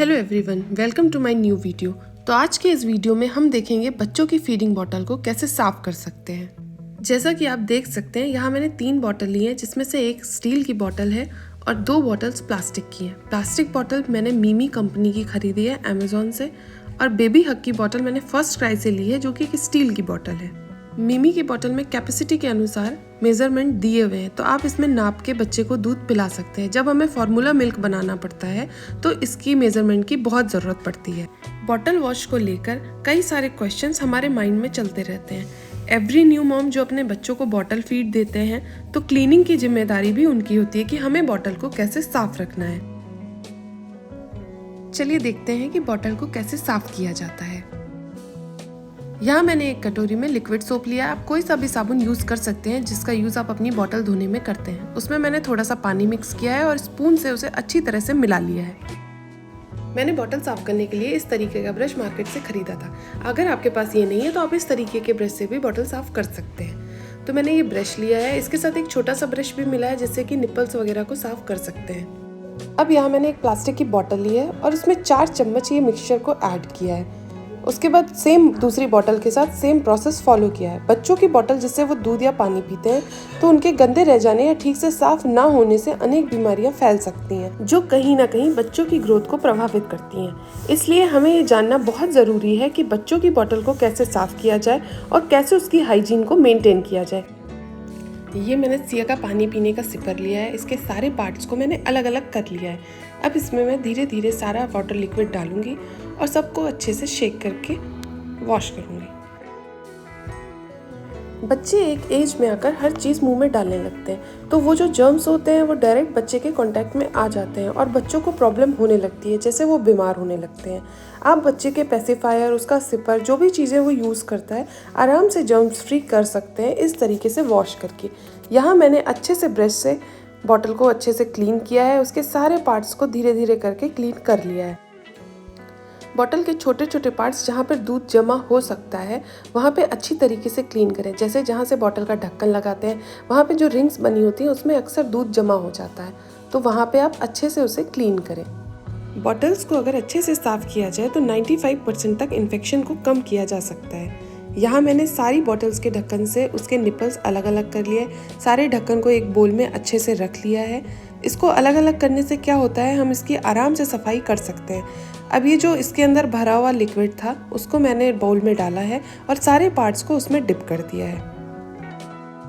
Hello everyone, welcome to my new video. तो आज के इस वीडियो में हम देखेंगे बच्चों की फीडिंग बॉटल को कैसे साफ कर सकते हैं। जैसा कि आप देख सकते हैं, यहाँ मैंने 3 बॉटल ली है, जिसमें से एक स्टील की बॉटल है और 2 बॉटल्स प्लास्टिक की है। प्लास्टिक बॉटल मैंने मिमी कंपनी की खरीदी है अमेजोन से, और बेबी हग की बॉटल मैंने फर्स्ट क्राई से ली है, जो कि एक स्टील की बॉटल है। मिमी की बॉटल में कैपेसिटी के अनुसार मेजरमेंट दिए हुए हैं, तो आप इसमें नाप के बच्चे को दूध पिला सकते हैं। जब हमें फार्मूला मिल्क बनाना पड़ता है तो इसकी मेजरमेंट की बहुत ज़रूरत पड़ती है। बॉटल वॉश को लेकर कई सारे क्वेश्चंस हमारे माइंड में चलते रहते हैं। एवरी न्यू मॉम जो अपने बच्चों को बॉटल फीड देते हैं, तो क्लीनिंग की जिम्मेदारी भी उनकी होती है कि हमें बॉटल को कैसे साफ रखना है। चलिए देखते हैं कि बॉटल को कैसे साफ किया जाता है। यहाँ मैंने एक कटोरी में लिक्विड सोप लिया है। आप कोई सा भी साबुन यूज़ कर सकते हैं जिसका यूज़ आप अपनी बॉटल धोने में करते हैं। उसमें मैंने थोड़ा सा पानी मिक्स किया है और स्पून से उसे अच्छी तरह से मिला लिया है। मैंने बॉटल साफ करने के लिए इस तरीके का ब्रश मार्केट से खरीदा था। अगर आपके पास ये नहीं है तो आप इस तरीके के ब्रश से भी बॉटल साफ कर सकते हैं। तो मैंने ये ब्रश लिया है, इसके साथ एक छोटा सा ब्रश भी मिला है जिससे कि निपल्स वगैरह को साफ कर सकते हैं। अब यहाँ मैंने एक प्लास्टिक की बॉटल ली है और उसमें 4 चम्मच ये मिक्सचर को ऐड किया है। उसके बाद सेम दूसरी बॉटल के साथ सेम प्रोसेस फॉलो किया है। बच्चों की बॉटल जिससे वो दूध या पानी पीते हैं, तो उनके गंदे रह जाने या ठीक से साफ ना होने से अनेक बीमारियां फैल सकती हैं, जो कहीं ना कहीं बच्चों की ग्रोथ को प्रभावित करती हैं। इसलिए हमें ये जानना बहुत ज़रूरी है कि बच्चों की बॉटल को कैसे साफ किया जाए और कैसे उसकी हाइजीन को मेंटेन किया जाए। ये मैंने सिया का पानी पीने का सिपर लिया है। इसके सारे पार्ट्स को मैंने अलग अलग कर लिया है। अब इसमें मैं धीरे धीरे सारा वाटर लिक्विड डालूंगी और सबको अच्छे से शेक करके वॉश करूंगी। बच्चे एक एज में आकर हर चीज़ मुंह में डालने लगते हैं, तो वो जो जर्म्स होते हैं वो डायरेक्ट बच्चे के कांटेक्ट में आ जाते हैं और बच्चों को प्रॉब्लम होने लगती है, जैसे वो बीमार होने लगते हैं। आप बच्चे के पेसिफायर, उसका सिपर, जो भी चीज़ें वो यूज़ करता है, आराम से जर्म्स फ्री कर सकते हैं इस तरीके से वॉश करके। यहाँ मैंने अच्छे से ब्रश से बॉटल को अच्छे से क्लीन किया है। उसके सारे पार्ट्स को धीरे धीरे करके क्लीन कर लिया है। बॉटल के छोटे छोटे पार्ट्स जहाँ पर दूध जमा हो सकता है, वहाँ पे अच्छी तरीके से क्लीन करें। जैसे जहाँ से बॉटल का ढक्कन लगाते हैं, वहाँ पे जो रिंग्स बनी होती हैं उसमें अक्सर दूध जमा हो जाता है, तो वहाँ पे आप अच्छे से उसे क्लीन करें। बॉटल्स को अगर अच्छे से साफ़ किया जाए तो 95% तक इन्फेक्शन को कम किया जा सकता है। यहाँ मैंने सारी बॉटल्स के ढक्कन से उसके निपल्स अलग अलग कर लिए। सारे ढक्कन को एक बोल में अच्छे से रख लिया है। इसको अलग अलग करने से क्या होता है, हम इसकी आराम से सफाई कर सकते हैं। अब ये जो इसके अंदर भरा हुआ लिक्विड था, उसको मैंने बाउल में डाला है और सारे पार्ट्स को उसमें डिप कर दिया है।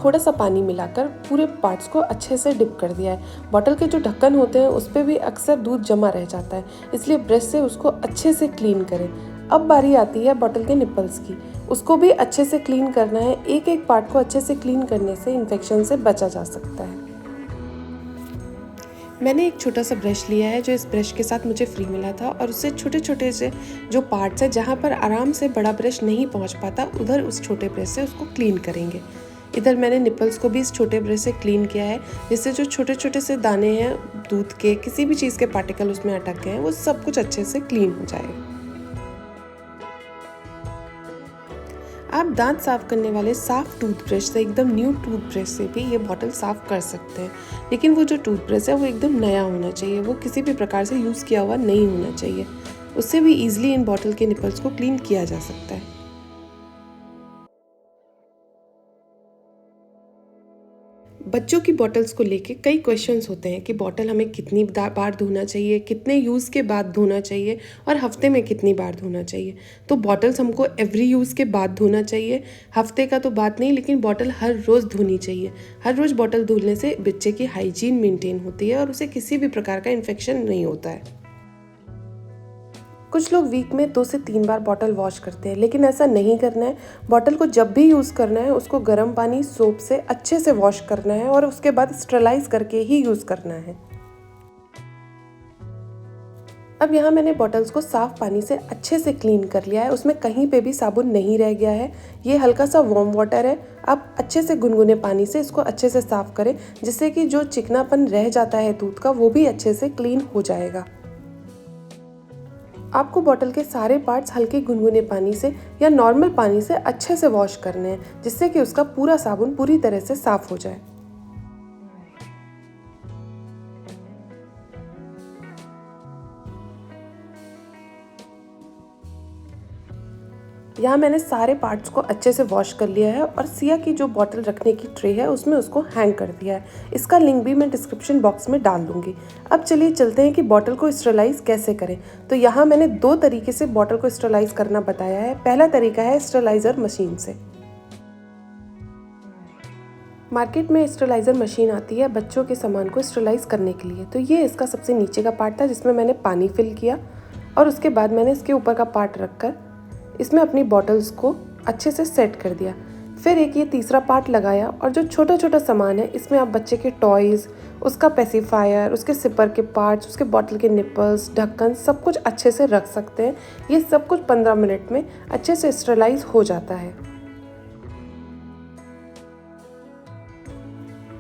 थोड़ा सा पानी मिलाकर पूरे पार्ट्स को अच्छे से डिप कर दिया है। बॉटल के जो ढक्कन होते हैं उस पर भी अक्सर दूध जमा रह जाता है, इसलिए ब्रश से उसको अच्छे से क्लीन करें। अब बारी आती है बॉटल के निपल्स की। उसको भी अच्छे से क्लीन करना है। एक एक पार्ट को अच्छे से क्लीन करने से इन्फेक्शन से बचा जा सकता है। मैंने एक छोटा सा ब्रश लिया है, जो इस ब्रश के साथ मुझे फ्री मिला था, और उससे छोटे छोटे से जो पार्ट्स हैं जहाँ पर आराम से बड़ा ब्रश नहीं पहुँच पाता, उधर उस छोटे ब्रश से उसको क्लीन करेंगे। इधर मैंने निपल्स को भी इस छोटे ब्रश से क्लीन किया है, जिससे जो छोटे छोटे से दाने हैं दूध के, किसी भी चीज़ के पार्टिकल उसमें अटक गए हैं, वो सब कुछ अच्छे से क्लीन हो जाएगा। आप दांत साफ करने वाले साफ टूथब्रश से, एकदम न्यू टूथब्रश से भी ये बॉटल साफ कर सकते हैं, लेकिन वो जो टूथब्रश है वो एकदम नया होना चाहिए। वो किसी भी प्रकार से यूज़ किया हुआ नहीं होना चाहिए। उससे भी ईजिली इन बॉटल के निपल्स को क्लीन किया जा सकता है। बच्चों की बॉटल्स को लेके कई क्वेश्चंस होते हैं कि बॉटल हमें कितनी बार धोना चाहिए, कितने यूज़ के बाद धोना चाहिए, और हफ्ते में कितनी बार धोना चाहिए। तो बॉटल्स हमको एवरी यूज़ के बाद धोना चाहिए। हफ्ते का तो बात नहीं, लेकिन बॉटल हर रोज़ धोनी चाहिए। हर रोज़ बॉटल धुलने से बच्चे की हाइजीन मेंटेन होती है और उसे किसी भी प्रकार का इन्फेक्शन नहीं होता है। कुछ लोग वीक में 2 से 3 बार बॉटल वॉश करते हैं, लेकिन ऐसा नहीं करना है। बॉटल को जब भी यूज़ करना है, उसको गर्म पानी सोप से अच्छे से वॉश करना है और उसके बाद स्टरलाइज करके ही यूज़ करना है। अब यहाँ मैंने बॉटल्स को साफ पानी से अच्छे से क्लीन कर लिया है। उसमें कहीं पे भी साबुन नहीं रह गया है। ये हल्का सा वार्म वाटर है। आप अच्छे से गुनगुने पानी से इसको अच्छे से साफ करें, जिससे कि जो चिकनापन रह जाता है दूध का, वो भी अच्छे से क्लीन हो जाएगा। आपको बॉटल के सारे पार्ट्स हल्के गुनगुने पानी से या नॉर्मल पानी से अच्छे से वॉश करने हैं, जिससे कि उसका पूरा साबुन पूरी तरह से साफ हो जाए। यहाँ मैंने सारे पार्ट्स को अच्छे से वॉश कर लिया है और सिया की जो बॉटल रखने की ट्रे है उसमें उसको हैंग कर दिया है। इसका लिंक भी मैं डिस्क्रिप्शन बॉक्स में डाल दूँगी। अब चलिए चलते हैं कि बॉटल को स्टरलाइज़ कैसे करें। तो यहाँ मैंने 2 तरीके से बॉटल को स्टरलाइज़ करना बताया है। पहला तरीका है स्टरलाइज़र मशीन से। मार्केट में स्टरलाइज़र मशीन आती है बच्चों के सामान को स्टरलाइज़ करने के लिए। तो ये इसका सबसे नीचे का पार्ट था जिसमें मैंने पानी फिल किया और उसके बाद मैंने इसके ऊपर का पार्ट रखकर इसमें अपनी बॉटल्स को अच्छे से सेट कर दिया। फिर एक ये तीसरा पार्ट लगाया और जो छोटा छोटा सामान है इसमें आप बच्चे के टॉयज़, उसका पेसिफायर, उसके सिपर के पार्ट्स, उसके बॉटल के निपल्स, ढक्कन सब कुछ अच्छे से रख सकते हैं। ये सब कुछ 15 मिनट में अच्छे से स्टरलाइज हो जाता है।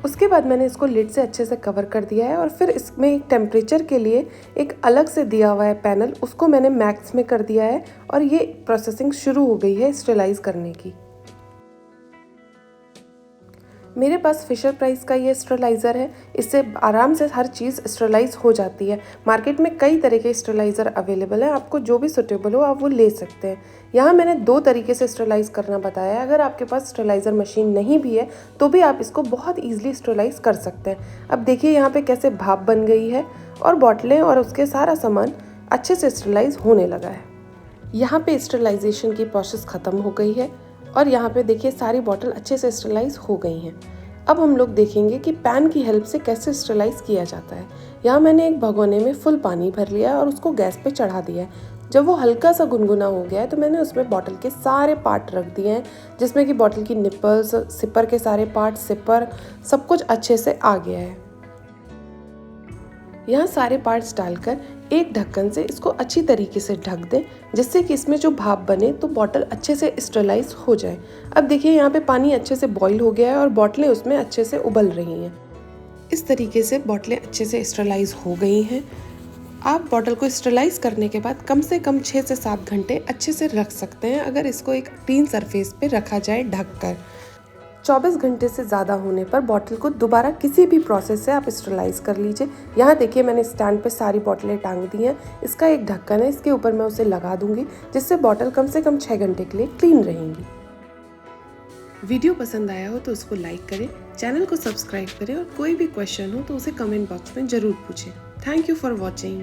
उसके बाद मैंने इसको लिड से अच्छे से कवर कर दिया है और फिर इसमें एक टेम्परेचर के लिए एक अलग से दिया हुआ है पैनल, उसको मैंने मैक्स में कर दिया है और ये प्रोसेसिंग शुरू हो गई है स्टरलाइज करने की। मेरे पास फिशर प्राइस का ये स्टरलाइज़र है। इससे आराम से हर चीज़ स्टरलाइज हो जाती है। मार्केट में कई तरह के स्टरलाइज़र अवेलेबल हैं, आपको जो भी सूटेबल हो आप वो ले सकते हैं। यहाँ मैंने 2 तरीके से स्टरलाइज़ करना बताया है। अगर आपके पास स्टरलाइज़र मशीन नहीं भी है तो भी आप इसको बहुत ईजिली स्टरलाइज़ कर सकते हैं। अब देखिए यहाँ पे कैसे भाप बन गई है और बॉटलें और उसके सारा सामान अच्छे से स्टरलाइज होने लगा है। यहाँ पे स्टरलाइजेशन की प्रोसेस ख़त्म हो गई है और यहाँ पे देखिए सारी बॉटल अच्छे से स्टरलाइज हो गई हैं। अब हम लोग देखेंगे कि पैन की हेल्प से कैसे स्टरलाइज किया जाता है। यहाँ मैंने एक भगोने में फुल पानी भर लिया और उसको गैस पे चढ़ा दिया है। जब वो हल्का सा गुनगुना हो गया है तो मैंने उसमें बॉटल के सारे पार्ट रख दिए हैं, जिसमें कि बॉटल की निपल्स, सिपर के सारे पार्ट, सिपर सब कुछ अच्छे से आ गया है। यहाँ सारे पार्ट्स डालकर एक ढक्कन से इसको अच्छी तरीके से ढक दें, जिससे कि इसमें जो भाप बने तो बॉटल अच्छे से स्टरलाइज हो जाए। अब देखिए यहाँ पे पानी अच्छे से बॉईल हो गया है और बॉटलें उसमें अच्छे से उबल रही हैं। इस तरीके से बॉटलें अच्छे से स्टरलाइज हो गई हैं। आप बॉटल को स्टरलाइज करने के बाद कम से कम 6 से 7 घंटे अच्छे से रख सकते हैं, अगर इसको एक क्लीन सरफेस पे रखा जाए ढककर। 24 घंटे से ज़्यादा होने पर बॉटल को दोबारा किसी भी प्रोसेस से आप स्टरलाइज कर लीजिए। यहाँ देखिए मैंने स्टैंड पे सारी बॉटलें टांग दी हैं। इसका एक ढक्कन है, इसके ऊपर मैं उसे लगा दूंगी, जिससे बॉटल कम से कम 6 घंटे के लिए क्लीन रहेंगी। वीडियो पसंद आया हो तो उसको लाइक करें, चैनल को सब्सक्राइब करें और कोई भी क्वेश्चन हो तो उसे कमेंट बॉक्स में ज़रूर पूछें। Thank you for watching.